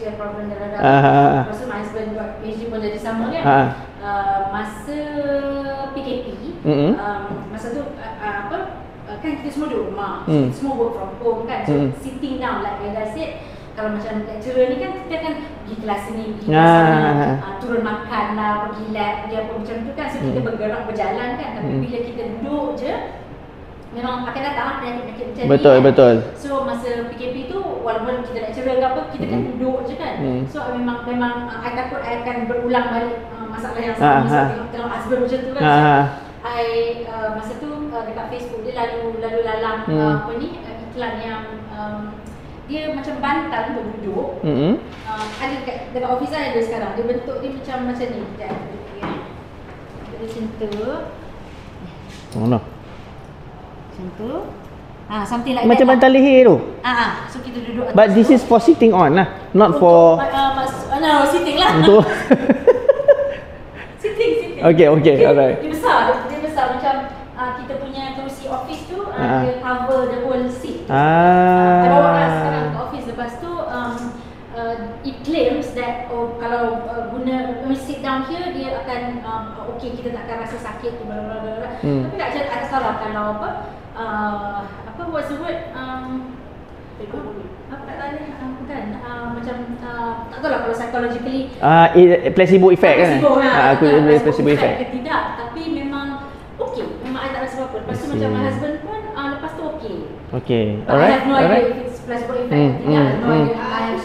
dia problem dalam lepas tu my husband buat PhD pun jadi sama kan. Masa PKP, masa tu kan kita semua duduk rumah, semua work from home kan, so sitting down like Aida said, kalau macam lecturer ni kan kita kan pergi kelas ni, pergi kelas ni, turun makan lah, pergi lab, pergi apa macam tu kan, so kita bergerak berjalan kan, tapi bila kita duduk je memang akan datang lah penyakit-penyakit macam ni kan. Betul. So masa PKP tu walaupun kita lecturer ke apa, kita kan duduk je kan, so memang I takut I akan berulang balik masalah yang sama, tengok husband macam tu kan. Masa tu dekat Facebook dia lalu lalang apa ni iklan yang dia macam bantal untuk duduk. Ada dekat office saya ada sekarang. Dia bentuk dia macam ni. Dia macam tu. Mana? Macam tu. Something like macam that. bantal leher tu. So kita duduk atas. But this is for sitting on lah, not for no, sitting lah. Untuk sitting. Okay, alright. Dia besar macam kita punya kerusi office tu, dia cover the whole seat. I bawa lah sekarang ke office. Lepas tu it claims that kalau guna sit down here dia akan okay, kita tak akan rasa sakit tu blablabla. Tapi tak salah kalau what's the word, macam tak tahu lah kalau psychologically placebo effect kan? Aku placebo effect ke tidak, tapi memang okey, memang I tak rasa apa-apa. Lepas tu macam my husband pun lepas tu okey. Alright. I have no idea if it's placebo effect ke tidak. No idea. I have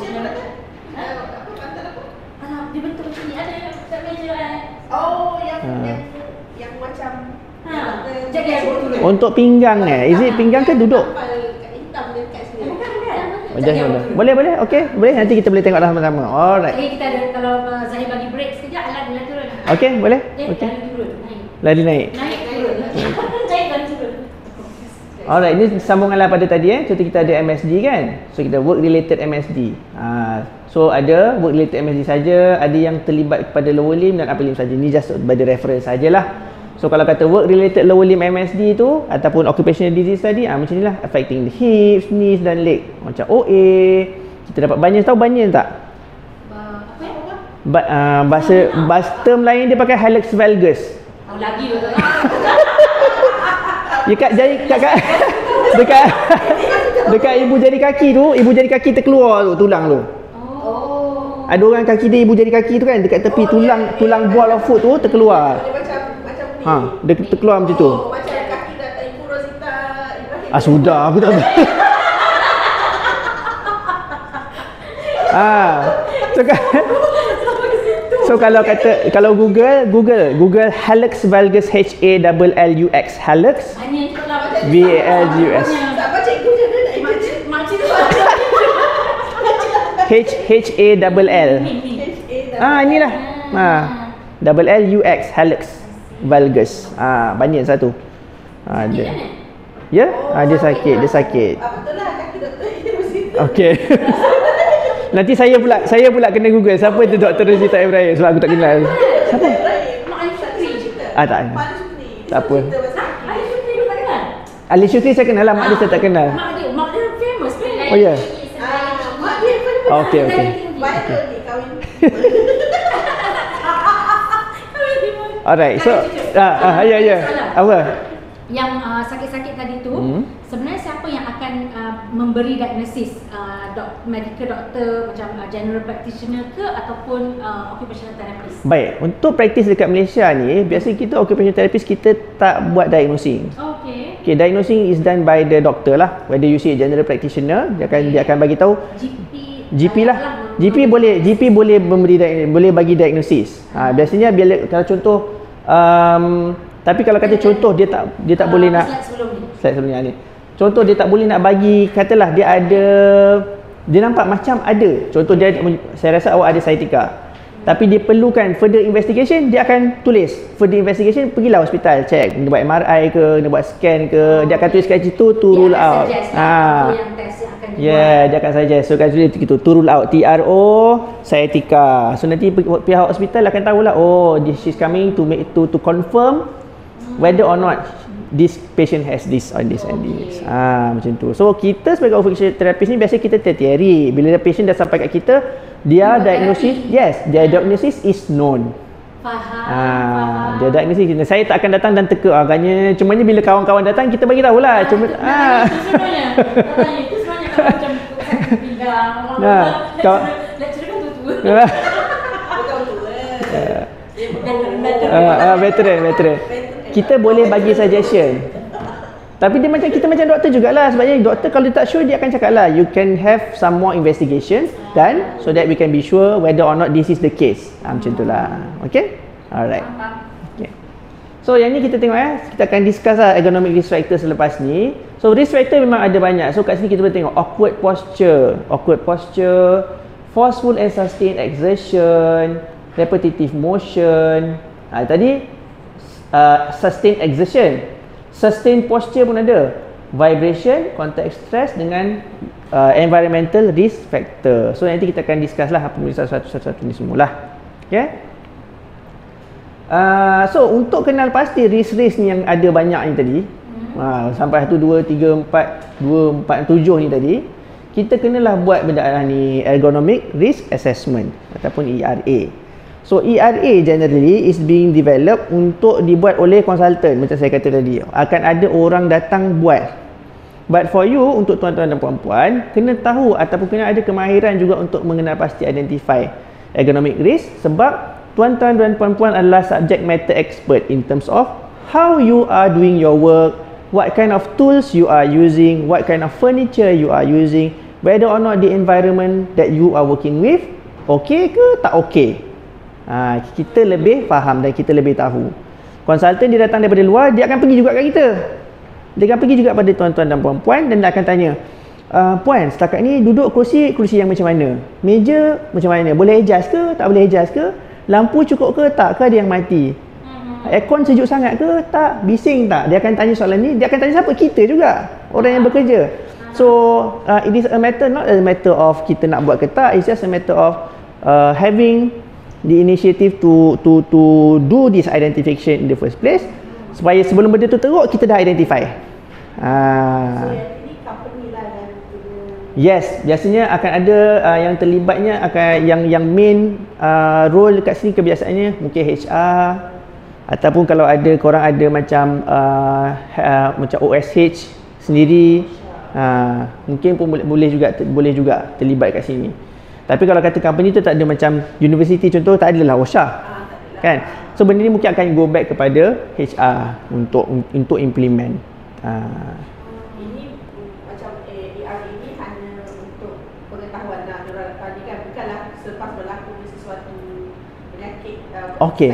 dia bentuk macam ni, ada kat meja yang macam jaga untuk pinggang is it pinggang ke duduk? Boleh. Okey, boleh. Nanti kita boleh tengok sama-sama. Alright. Kita ada, kalau Zahir bagi break sekejap, dia turun. Okey, boleh. Okey. Lari naik. Naik turun. Naik dan turun. Alright, ini sambunganlah pada tadi contoh kita ada MSD kan. So kita work related MSD. So ada work related MSD saja, ada yang terlibat kepada lower limb dan upper limb saja. Ni just bagi reference sajalah. So kalau kata work related lower limb MSD tu ataupun occupational disease tadi, macam inilah, affecting the hips, knees dan leg. Macam OA, kita dapat bunion. Tahu bunion tak? Bahasa term lain dia pakai hallux valgus. Lagi betul. Dekat ibu jari kaki tu, ibu jari kaki terkeluar tu tulang tu. Ada orang kaki dia ibu jari kaki tu kan, dekat tepi tulang ball of foot tu terkeluar. Dia terkeluar macam tu. Macam kaki Dr. Ibu Rosita Ibrahim. Sudah, aku tak tahu. So kalau Google hallux valgus, HALLUX, hallux VALGUS. Siapa cikgu je dia nak Makcik HALL. Inilah. Double LUX, hallux valgus. Bunion satu. Dia. Ya? Dia sakit. Betul lah kaki Dr. Ibu Rosita. Okey. Nanti saya pula kena Google siapa tu Dr. Rosita Ibrahim sebab aku tak kenal. Siapa? Tak. Tak apa. Ali Syukri saya kenal lah, mak dia saya tak kenal. Mak dia famous kan? Oh ya. Mak dia pun Okey. baik tu ni kahwin. Alright. So ya. Apa? Yang sakit-sakit tadi tu, sebenarnya siapa yang akan memberi diagnosis? Medical doctor macam general practitioner ke ataupun occupational therapist? Baik, untuk praktis dekat Malaysia ni, biasa kita occupational therapist kita tak buat diagnosing. Okay, diagnosing is done by the doctor lah. Whether you see a general practitioner, dia akan bagi tahu GP lah. GP boleh boleh bagi diagnosis. Biasanya kalau contoh tapi kalau kata contoh dia tak boleh nak slide sebelum ni. Contoh dia tak boleh nak bagi, katalah dia nampak macam ada. Contoh saya rasa awak ada sciatica. Tapi dia perlukan further investigation, dia akan tulis further investigation, pergilah hospital check, dia buat MRI ke, dia buat scan ke, dia akan tulis kat situ to rule out. Dia akan suggest. So kan tulis gitu, to rule out, TRO sciatica. So nanti pihak hospital akan tahulah, this is coming to confirm whether or not this patient has this on this and this. Macam tu. So kita sebagai occupational therapist ni biasa kita teori. Bila patient dah sampai kat kita, dia diagnosis, their diagnosis is known. Faham. Dia diagnosis. Saya tak akan datang dan teka. Agaknya cumanya bila kawan-kawan datang kita bagi tahulah. Cuma itu sebenarnya. Itu sebenarnya kalau macam sakit pinggang. Lecturer kan tua-tua. Veteran. Kita boleh bagi suggestion. Tapi dia macam kita macam doktor jugalah. Sebabnya doktor kalau dia tak sure dia akan cakap lah, you can have some more investigation done so that we can be sure whether or not this is the case. Macam itulah. Okay? Alright. Okay. So yang ni kita tengok kita akan discuss lah ergonomic risk factor selepas ni. So risk factor memang ada banyak. So kat sini kita boleh tengok awkward posture, forceful and sustained exertion, repetitive motion. Tadi sustained exertion, sustained posture pun ada, vibration, contact stress dengan environmental risk factor. So nanti kita akan discuss lah apa satu-satu ni semualah. Okay. So untuk kenal pasti risk-risk ni yang ada banyak ni tadi, sampai 1, 2, 3, 4, 2, 4, 7 ni tadi, kita kenalah buat benda ni ergonomic risk assessment ataupun ERA. So ERA generally is being developed untuk dibuat oleh konsultan. Macam saya kata tadi, akan ada orang datang buat. But for you, untuk tuan-tuan dan puan-puan, kena tahu ataupun kena ada kemahiran juga untuk mengenal pasti identify ergonomic risk. Sebab tuan-tuan dan puan-puan adalah subject matter expert in terms of how you are doing your work, what kind of tools you are using, what kind of furniture you are using, whether or not the environment that you are working with okay ke tak okay. Kita lebih faham dan kita lebih tahu. Konsultan dia datang daripada luar, dia akan pergi juga kat kita. Dia akan pergi juga pada tuan-tuan dan puan-puan dan dia akan tanya, puan, setakat ni duduk kerusi yang macam mana? Meja macam mana? Boleh adjust ke? Tak boleh adjust ke? Lampu cukup ke? Tak ke ada yang mati? Aircon sejuk sangat ke? Tak? Bising tak? Dia akan tanya soalan ni. Dia akan tanya siapa? Kita juga, orang yang bekerja. So it is a matter, not a matter of kita nak buat ke tak. It's just a matter of having the initiative to do this identification in the first place, supaya sebelum benda tu teruk kita dah identify. So ini company lah yang yes, biasanya akan ada yang terlibatnya, akan yang main role kat sini kebiasaannya mungkin HR, ataupun kalau ada korang ada macam macam OSH sendiri, mungkin pun boleh juga terlibat kat sini. Tapi kalau kata company tu tak ada macam university contoh, tak adalah OSHA, kan? So benda ni mungkin akan go back kepada HR untuk implement. Ini macam ERA ini hanya untuk pengetahuan lah, tadi kan, bukanlah selepas berlaku sesuatu penyakit. Okay.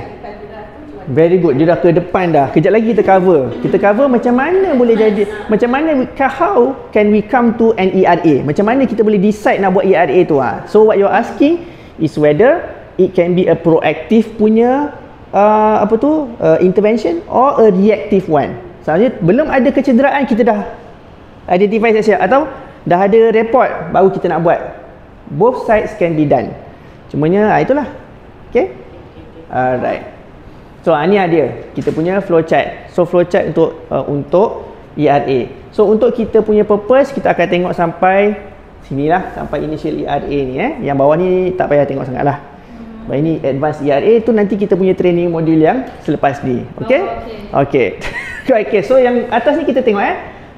Very good. Dia dah ke depan dah. Kejap lagi kita cover. Kita cover macam mana boleh jadi, macam mana how can we come to an ERA? Macam mana kita boleh decide nak buat ERA tu. So what you're asking is whether it can be a proactive punya intervention or a reactive one. Sebenarnya belum ada kecederaan kita dah identify siap-siap, atau dah ada report baru kita nak buat. Both sides can be done. Cumanya itulah. Okay? Alright. So ni dia kita punya flowchart. So flowchart untuk ERA. So untuk kita punya purpose, kita akan tengok sampai sinilah, sampai initial ERA ni. Yang bawah ni tak payah tengok sangat lah. Sebab ini advanced ERA tu nanti kita punya training modul yang selepas ni. Okay? Okay. Okay. So yang atas ni kita tengok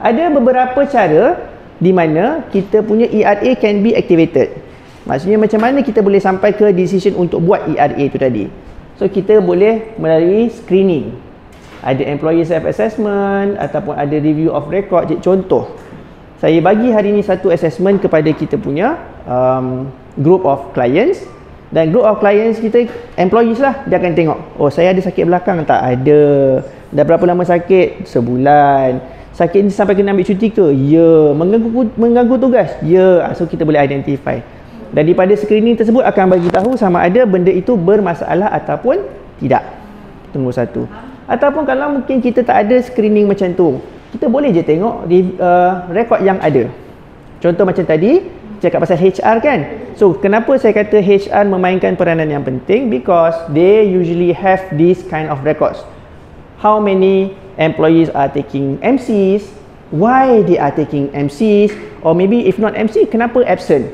ada beberapa cara di mana kita punya ERA can be activated. Maksudnya macam mana kita boleh sampai ke decision untuk buat ERA tu tadi. So kita boleh melalui screening. Ada employee self-assessment ataupun ada review of record. Contoh, saya bagi hari ni satu assessment kepada kita punya group of clients. Dan group of clients kita, employees lah, dia akan tengok, oh saya ada sakit belakang tak? Ada. Dah berapa lama sakit? Sebulan. Sakit ni sampai kena ambil cuti ke? Ya. Mengganggu tugas? Ya. So kita boleh identify. Daripada screening tersebut akan bagi tahu sama ada benda itu bermasalah ataupun tidak. Tunggu satu. Ataupun kalau mungkin kita tak ada screening macam tu, kita boleh je tengok rekod yang ada. Contoh macam tadi cakap pasal HR kan. So kenapa saya kata HR memainkan peranan yang penting? Because they usually have this kind of records. How many employees are taking MCs, why they are taking MCs, or maybe if not MC, kenapa absent.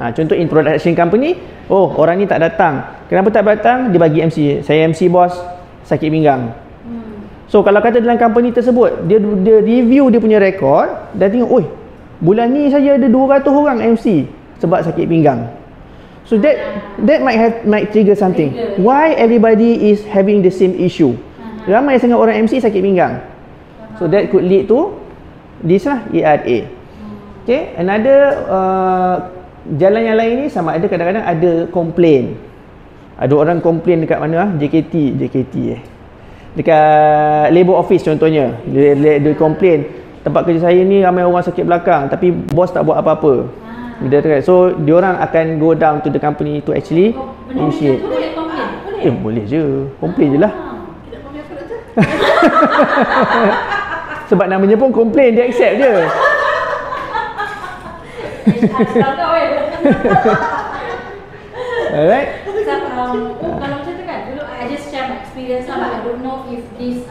Contoh in production company, orang ni tak datang. Kenapa tak datang? Dia bagi MC. Saya MC bos, sakit pinggang. So kalau kata dalam company tersebut, dia review dia punya rekod, dan tengok, bulan ni saja ada 200 orang MC sebab sakit pinggang. So that might trigger something. Why everybody is having the same issue? Ramai sangat orang MC sakit pinggang. So that could lead to this lah, ERA. Okay, another jalan yang lain ni sama ada kadang-kadang ada komplain. Ada orang komplain dekat mana? JKT dekat labor office contohnya. Dia komplain, tempat kerja saya ni ramai orang sakit belakang tapi bos tak buat apa-apa. So diorang akan go down to the company to actually initiate. Boleh je, komplain je lah. Sebab namanya pun komplain, dia accept je. Alright. Kalau macam tu kan, dulu I just share my experience lah, but I don't know if this